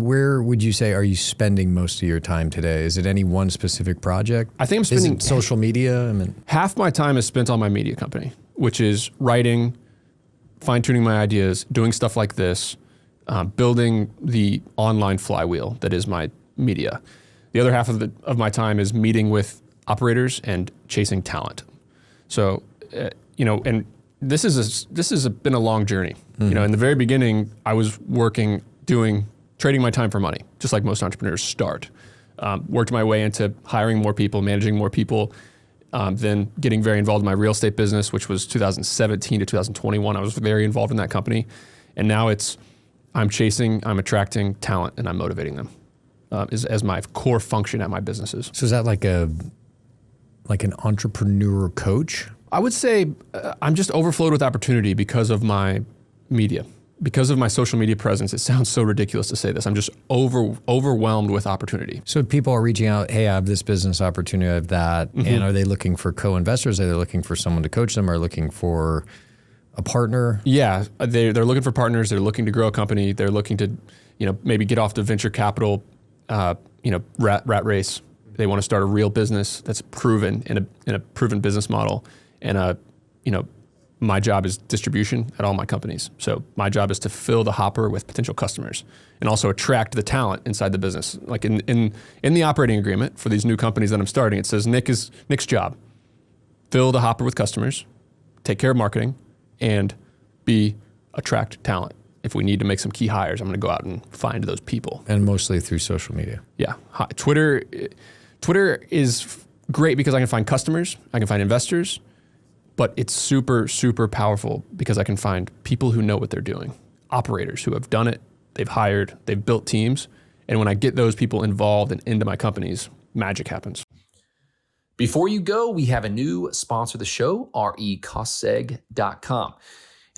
where would you say are you spending most of your time today? Is it any one specific project? I think I'm Is spending it social media? I mean, half my time is spent on my media company, which is writing, fine-tuning my ideas, doing stuff like this, building the online flywheel that is my media. The other half of my time is meeting with operators and chasing talent. So, and this has been a long journey. Mm-hmm. In the very beginning, I was trading my time for money, just like most entrepreneurs start. Worked my way into hiring more people, managing more people, then getting very involved in my real estate business, which was 2017 to 2021. I was very involved in that company. And now I'm attracting talent, and I'm motivating them as my core function at my businesses. So is that like an entrepreneur coach? I would say I'm just overflowed with opportunity because of my media, because of my social media presence. It sounds so ridiculous to say this. I'm just overwhelmed with opportunity. So people are reaching out, hey, I have this business opportunity, I have that. Mm-hmm. And are they looking for co-investors? Are they looking for someone to coach them? Are they looking for a partner? Yeah, they're looking for partners. They're looking to grow a company. They're looking to, maybe get off the venture capital, rat race. They want to start a real business that's proven in a proven business model. And my job is distribution at all my companies. So my job is to fill the hopper with potential customers and also attract the talent inside the business. Like in the operating agreement for these new companies that I'm starting, it says Nick's job: fill the hopper with customers, take care of marketing, and attract talent. If we need to make some key hires, I'm going to go out and find those people. And mostly through social media. Yeah. Twitter is great because I can find customers, I can find investors, but it's super, super powerful because I can find people who know what they're doing, operators who have done it, they've hired, they've built teams. And when I get those people involved and into my companies, magic happens. Before you go, we have a new sponsor of the show, recostseg.com.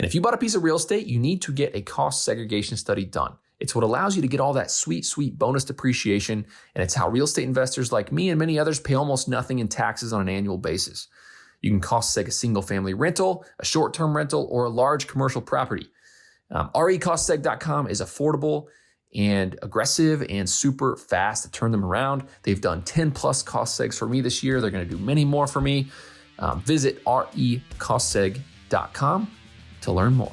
And if you bought a piece of real estate, you need to get a cost segregation study done. It's what allows you to get all that sweet, sweet bonus depreciation. And it's how real estate investors like me and many others pay almost nothing in taxes on an annual basis. You can cost seg a single family rental, a short-term rental, or a large commercial property. recostseg.com is affordable and aggressive and super fast to turn them around. They've done 10 plus cost segs for me this year. They're going to do many more for me. Visit recostseg.com to learn more.